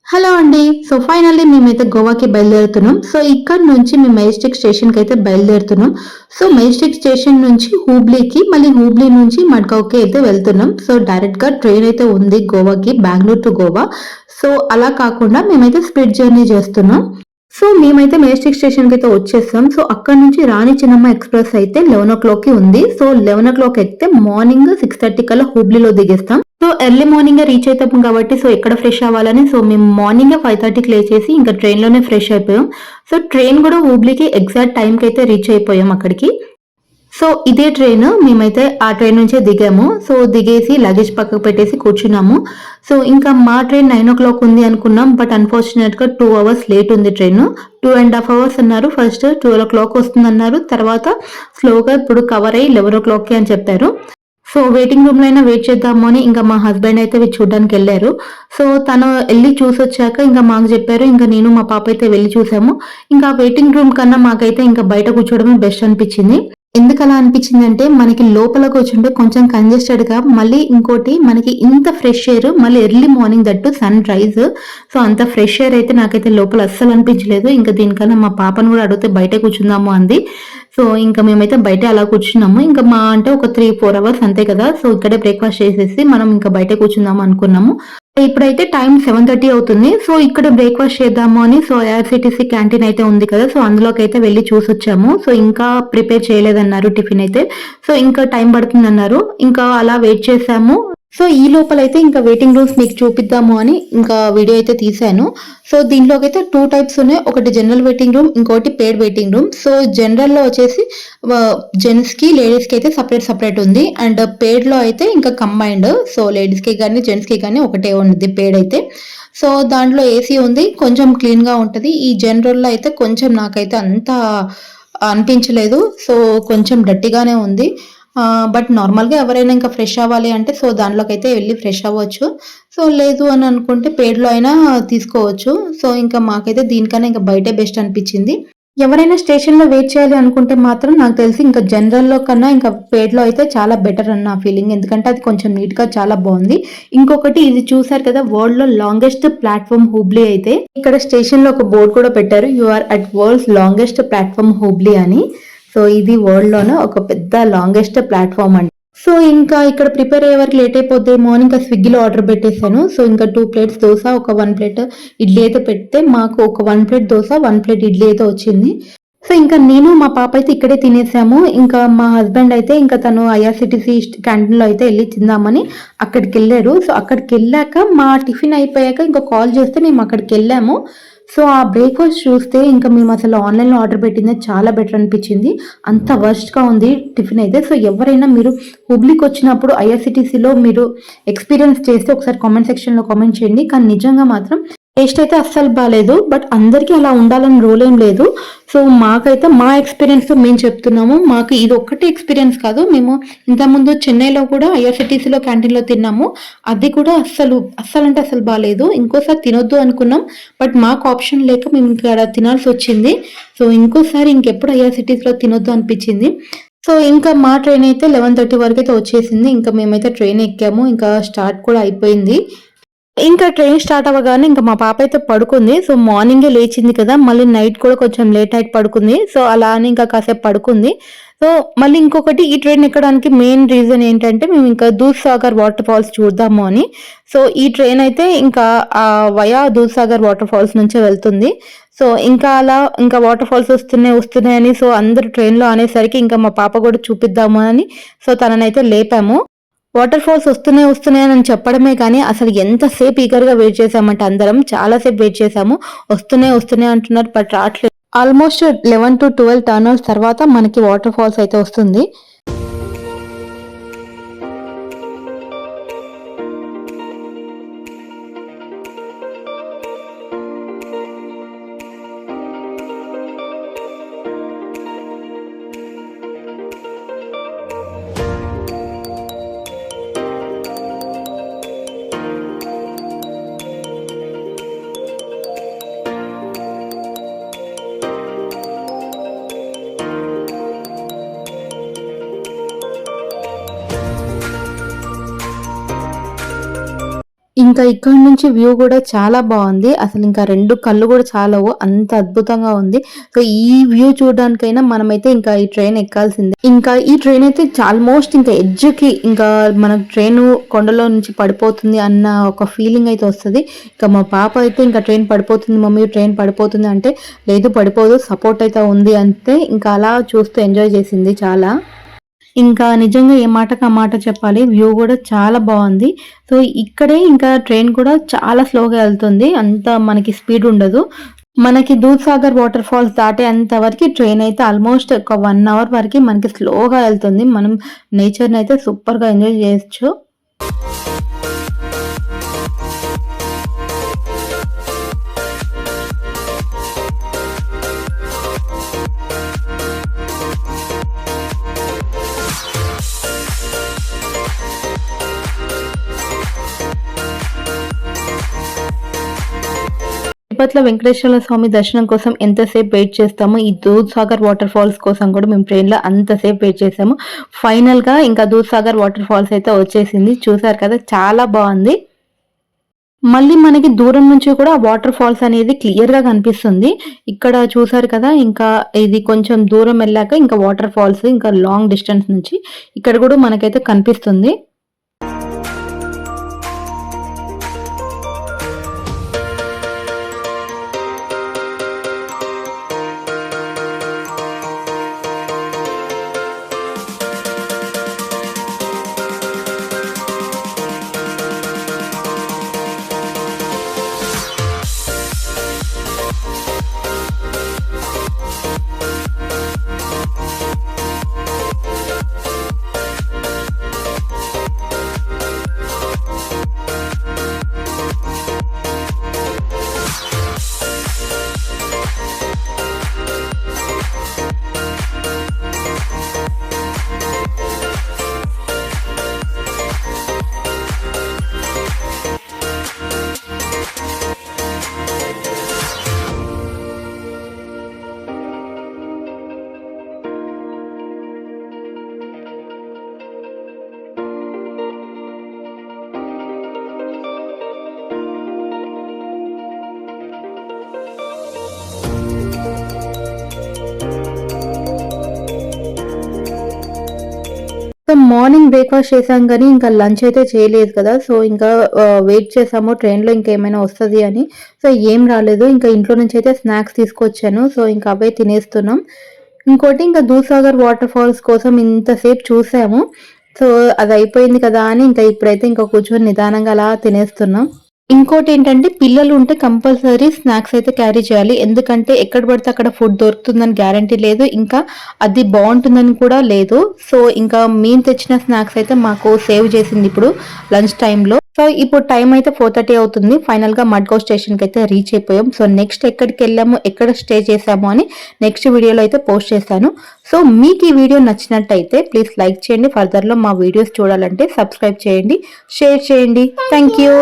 Hello అండి. So finally మేమైతే గోవాకి బయలుదేరుతున్నాం. సో ఇక్కడ నుంచి మేము మెజెస్టిక్ స్టేషన్‌కి అయితే బయలుదేరుతున్నాం. సో మెజెస్టిక్ స్టేషన్ నుంచి హుబ్లీకి, మళ్ళీ హుబ్లీ నుంచి మడ్గావ్‌కి అయితే వెళ్తున్నాం. సో డైరెక్ట్‌గా ట్రైన్ అయితే ఉంది గోవాకి, బెంగుళూరు టు గోవా. సో అలా కాకుండా మేమైతే స్ప్లిట్ జర్నీ చేస్తున్నాం. సో మేమైతే మెజెస్టిక్ స్టేషన్‌కైతే వచ్చేసాం. సో అక్కడి నుంచి రాణి చెన్నమ్మ ఎక్స్‌ప్రెస్ అయితే 11:00కి ఉంది. సో 11:00 ఎక్కితే మార్నింగ్ 6:30 కల్లా హుబ్లీలో దిగేస్తాం. సో ఎర్లీ మార్నింగే రీచ్ అయితాం కాబట్టి సో ఎక్కడ ఫ్రెష్ అవ్వాలని సో మేము మార్నింగే 5:30కి లేచేసి ఇంకా ట్రైన్‌లోనే ఫ్రెష్ అయిపోయాం. సో ట్రైన్ కూడా హుబ్లీకి ఎగ్జాక్ట్ టైంకి అయితే రీచ్ అయిపోయాం అక్కడికి. సో ఇదే ట్రైన్ మేమైతే ఆ ట్రైన్ నుంచే దిగాము. సో దిగేసి లగేజ్ పక్కకు పెట్టేసి కూర్చున్నాము. సో ఇంకా మా ట్రైన్ 9:00 ఉంది అనుకున్నాం. బట్ అన్‌ఫార్చునేట్‌గా 2 అవర్స్ లేట్ ఉంది ట్రైన్. 2 ½ అవర్స్ అన్నారు. ఫస్ట్ 12:00 వస్తుందన్నారు. తర్వాత స్లోగా ఇప్పుడు కవర్ అయ్యి 11:00కి అని చెప్పారు. సో వెయిటింగ్ రూమ్‌లో అయినా వెయిట్ చేద్దాము అని ఇంకా మా హస్బెండ్ అయితే చూడ్డానికెళ్లారు. సో తను ఎళ్లి చూసొచ్చాక ఇంకా మాకు చెప్పారు. ఇంకా నేను మా పాప అయితే వెళ్లి చూసాము. ఇంకా వెయిటింగ్ రూమ్ కన్నా మాకైతే ఇంకా బయట కూర్చోవడమే బెస్ట్ అనిపించింది. ఎందుకలా అనిపించిందంటే మనకి లోపల కూర్చుంటే కొంచెం కంజెస్టెడ్‌గా మళ్ళీ ఇంకోటి మనకి ఇంత ఫ్రెష్ ఎయిర్ మళ్ళీ early morning that sunrise. So అంత ఫ్రెష్ ఎయిర్ అయితే నాకైతే లోపల అస్సలు అనిపించలేదు. ఇంకా దీనికన్నా మా పాపను కూడా అడిగితే బయటే కూర్చుందాము అంది. సో ఇంకా మేమైతే బయటే అలా కూర్చున్నాము. ఇంకా మా అంటే ఒక 3, 4 అవర్స్ అంతే కదా! సో ఇక్కడే బ్రేక్‌ఫాస్ట్ చేసేసి మనం ఇంకా బయటే కూర్చుందాం అనుకున్నాము. ఇప్పుడైతే టైం 7:30 అవుతుంది. సో ఇక్కడ బ్రేక్‌ఫాస్ట్ చేద్దాము అని సో ఐఆర్‌సీటీసీ క్యాంటీన్ అయితే ఉంది కదా! సో అందులోకైతే వెళ్లి చూసొచ్చాము. సో ఇంకా ప్రిపేర్ చేయలేదన్నారు టిఫిన్ అయితే. సో ఇంకా టైం పడుతుందన్నారు. ఇంకా అలా వెయిట్ చేసాము. సో ఈ లోపలైతే ఇంకా వెయిటింగ్ రూమ్స్ మీకు చూపిద్దాము అని ఇంకా వీడియో అయితే తీశాను. సో దీంట్లోకైతే 2 టైప్స్ ఉన్నాయి. ఒకటి జనరల్ వెయిటింగ్ రూమ్, ఇంకోటి పెయిడ్ వెయిటింగ్ రూమ్. సో జనరల్‌లో వచ్చేసి జెంట్స్‌కి, లేడీస్‌కి అయితే సెపరేట్ ఉంది. అండ్ పెయిడ్‌లో అయితే ఇంకా కంబైన్డ్. సో లేడీస్‌కి గాని, జెంట్స్‌కి గాని ఒకటే ఉంది పెయిడ్ అయితే. సో దాంట్లో ఏసీ ఉంది. కొంచెం క్లీన్‌గా ఉంటది. ఈ జనరల్‌లో అయితే కొంచెం నాకైతే అంత అనిపించలేదు. సో కొంచెం డర్టీగానే ఉంది. బట్ నార్మల్‌గా ఎవరైనా ఇంకా ఫ్రెష్ అవ్వాలి అంటే సో దాంట్లోకైతే వెళ్లి ఫ్రెష్ అవ్వచ్చు. సో లేదు అని అనుకుంటే పెయిడ్‌లో అయినా తీసుకోవచ్చు. సో ఇంకా మాకైతే దీనికన్నా ఇంకా బయటే బెస్ట్ అనిపించింది. ఎవరైనా స్టేషన్‌లో వెయిట్ చేయాలి అనుకుంటే మాత్రం నాకు తెలిసి ఇంకా జనరల్‌లో కన్నా ఇంకా పెయిడ్‌లో అయితే చాలా బెటర్ అని నా ఫీలింగ్. ఎందుకంటే అది కొంచెం నీట్‌గా చాలా బావుంది. ఇంకొకటి ఇది చూసారు కదా! వరల్డ్‌లో లాంగెస్ట్ ప్లాట్‌ఫార్మ్ హుబ్లీ అయితే ఇక్కడ స్టేషన్‌లో ఒక బోర్డ్ కూడా పెట్టారు. You are at world's longest platform Hubli అని. సో ఇది వరల్డ్‌లోనే ఒక పెద్ద లాంగెస్ట్ ప్లాట్‌ఫార్మ్ అండి. సో ఇంకా ఇక్కడ ప్రిపేర్ అయ్యే వరకు లేట్ అయిపోద్దేమో అని ఇంకా స్విగ్గీలో ఆర్డర్ పెట్టేసాను. సో ఇంకా 2 ప్లేట్స్ దోస, ఒక 1 ప్లేట్ ఇడ్లీ అయితే పెడితే మాకు ఒక 1 ప్లేట్ దోస, 1 ప్లేట్ ఇడ్లీ అయితే వచ్చింది. సో ఇంకా నేను మా పాప అయితే ఇక్కడే తినేసాము. ఇంకా మా హస్బెండ్ అయితే ఇంకా తను ఐఆర్‌సీటీసీ క్యాంటీన్‌లో అయితే ఎళ్లి తిందామని అక్కడికెళ్లారు. సో అక్కడికెళ్ళాక మా టిఫిన్ అయిపోయాక ఇంకా కాల్ చేస్తే మేము అక్కడికెళ్ళాము. సో ఆ బ్రేక్‌ఫాస్ట్ చూస్తే ఇంకా మేమసలు ఆన్‌లైన్‌లో ఆర్డర్ పెట్టిందే చాలా బెటర్ అనిపించింది. అంత వర్స్ట్‌గా ఉంది టిఫిన్ అయితే. సో ఎవరైనా మీరు హుబ్లీకొచ్చినప్పుడు ఐఆర్‌సీటీసీలో మీరు ఎక్స్‌పీరియన్స్ చేస్తే ఒకసారి కామెంట్ సెక్షన్‌లో కామెంట్ చేయండి. కానీ నిజంగా మాత్రం టేస్ట్ అయితే అస్సలు బాలేదు. బట్ అందరికీ అలా ఉండాలని రూల్ ఏం లేదు. సో మాకైతే మా ఎక్స్‌పీరియన్స్‌తో మేము చెప్తున్నాము. మాకు ఇదొక్కటే ఎక్స్‌పీరియన్స్ కాదు. మేము ఇంతకుముందు చెన్నైలో కూడా ఐఆర్‌సీటీసీలో క్యాంటీన్‌లో తిన్నాము. అది కూడా అస్సలంటే అస్సలు బాలేదు. ఇంకోసారి తినొద్దు అనుకున్నాం. బట్ మాకు ఆప్షన్ లేక మేము ఇక్కడ తినాల్సొచ్చింది. సో ఇంకోసారి ఇంకెప్పుడు ఐఆర్‌సీటీసీలో తినొద్దు అనిపించింది. సో ఇంకా మా ట్రైన్ అయితే 11:30 వరకైతే వచ్చేసింది. ఇంకా మేమైతే ట్రైన్ ఎక్కాము. ఇంకా స్టార్ట్ కూడా అయిపోయింది. ఇంకా ట్రైన్ స్టార్ట్ అవ్వగానే ఇంకా మా పాప అయితే పడుకుంది. సో మార్నింగే లేచింది కదా! మళ్ళీ నైట్ కూడా కొంచెం లేట్ నైట్ పడుకుంది. సో అలా అని ఇంకా కాసేపు పడుకుంది. సో మళ్ళీ ఇంకొకటి ఈ ట్రైన్ ఎక్కడానికి మెయిన్ రీజన్ ఏంటంటే మేము ఇంకా దూద్‌సాగర్ వాటర్ ఫాల్స్ చూద్దాము అని. సో ఈ ట్రైన్ అయితే ఇంకా వయా దూద్‌సాగర్ వాటర్ ఫాల్స్ నుంచే వెళ్తుంది. సో ఇంకా అలా ఇంకా వాటర్ ఫాల్స్ వస్తున్నాయని సో అందరూ ట్రైన్‌లో అనేసరికి ఇంకా మా పాప కూడా చూపిద్దాము అని సో తననైతే లేపాము. వాటర్ ఫాల్స్ వస్తున్నాయని చెప్పడమే కానీ అసలు ఎంతసేపు ఈగర్‌గా వెయిట్ చేసామంటే అందరం చాలా సేపు వెయిట్ చేసాము. వస్తున్నాయి అంటున్నారు. బట్ రాట్లేదు. ఆల్మోస్ట్ 11-12 టర్న్ అవర్స్ తర్వాత మనకి వాటర్ ఫాల్స్ అయితే వస్తుంది. ఇంకా ఇక్కడ నుంచి వ్యూ కూడా చాలా బాగుంది. అసలు ఇంకా 2 కళ్ళు కూడా చాలవు, అంత అద్భుతంగా ఉంది. సో ఈ వ్యూ చూడడానికైనా మనమైతే ఇంకా ఈ ట్రైన్ ఎక్కాల్సిందే. ఇంకా ఈ ట్రైన్ అయితే ఆల్మోస్ట్ ఇంకా ఎడ్జ్‌కి ఇంకా మన ట్రైన్ కొండలో నుంచి పడిపోతుంది అన్న ఒక ఫీలింగ్ అయితే వస్తది. ఇంకా మా పాప అయితే ఇంకా ట్రైన్ పడిపోతుంది మమ్మీ, ట్రైన్ పడిపోతుంది అంటే, లేదు పడిపోదు, సపోర్ట్ అయితే ఉంది అంటే ఇంకా అలా చూస్తూ ఎంజాయ్ చేసింది చాలా. ఇంకా నిజంగా ఏ మాటకి ఆ మాట చెప్పాలి. వ్యూ కూడా చాలా బాగుంది. సో ఇక్కడే ఇంకా ట్రైన్ కూడా చాలా స్లోగా వెళ్తుంది. అంత మనకి స్పీడ్ ఉండదు. మనకి దూద్సాగర్ వాటర్ ఫాల్స్ దాటేంత వరకు ట్రైన్ అయితే ఆల్మోస్ట్ ఒక 1 అవర్ వరకు మనకి స్లోగా వెళ్తుంది. మనం నేచర్‌ని అయితే సూపర్‌గా ఎంజాయ్ చేయొచ్చు. తిరుపతిలో వెంకటేశ్వర స్వామి దర్శనం కోసం ఎంతసేపు వెయిట్ చేస్తామో, ఈ దూద్సాగర్ వాటర్ ఫాల్స్ కోసం కూడా మేము ట్రైన్‌లో అంతసేపు వెయిట్ చేసాము. ఫైనల్‌గా ఇంకా దూద్సాగర్ వాటర్ ఫాల్స్ అయితే వచ్చేసింది. చూసారు కదా, చాలా బాగుంది. మళ్ళీ మనకి దూరం నుంచి కూడా వాటర్ ఫాల్స్ అనేది క్లియర్‌గా కనిపిస్తుంది. ఇక్కడ చూసారు కదా, ఇంకా ఇది కొంచెం దూరం వెళ్ళాక ఇంకా వాటర్ ఫాల్స్ ఇంకా లాంగ్ డిస్టెన్స్ నుంచి ఇక్కడ కూడా మనకైతే కనిపిస్తుంది. సో మార్నింగ్ బ్రేక్‌ఫాస్ట్ చేసాం గానీ, ఇంకా లంచ్ అయితే చేయలేదు కదా! సో ఇంకా వెయిట్ చేసాము ట్రైన్‌లో ఇంకేమైనా వస్తది అని. సో ఏం రాలేదు. ఇంకా ఇంట్లో నుంచి అయితే స్నాక్స్ తీసుకొచ్చాను. సో ఇంకా అవే తినేస్తున్నాం. ఇంకోటి ఇంకా దూద్సాగర్ వాటర్ ఫాల్స్ కోసం ఇంతసేపు చూసాము. సో అది అయిపోయింది కదా అని ఇంకా ఇప్పుడైతే ఇంకా కూర్చొని నిదానంగా అలా తినేస్తున్నాం. ఇంకోటేంటంటే పిల్లలు ఉంటే కంపల్సరీ స్నాక్స్ అయితే క్యారీ చేయాలి. ఎందుకంటే ఎక్కడ పడితే అక్కడ ఫుడ్ దొరుకుతుందని గ్యారంటీ లేదు. ఇంకా అది బావుంటుందని కూడా లేదు. సో ఇంకా మేము తెచ్చిన స్నాక్స్ అయితే మాకు సేవ్ చేసింది ఇప్పుడు లంచ్ టైమ్‌లో. సో ఇప్పుడు టైం అయితే 4:30 అవుతుంది. ఫైనల్‌గా మడ్గావ్ స్టేషన్‌కి అయితే రీచ్ అయిపోయాం. సో నెక్స్ట్ ఎక్కడికెళ్ళాము, ఎక్కడ స్టే చేసాము అని నెక్స్ట్ వీడియోలో అయితే పోస్ట్ చేశాను. సో మీకు ఈ వీడియో నచ్చినట్టయితే ప్లీజ్ లైక్ చేయండి. ఫర్దర్‌లో మా వీడియోస్ చూడాలంటే సబ్స్క్రైబ్ చేయండి, షేర్ చేయండి. Thank you.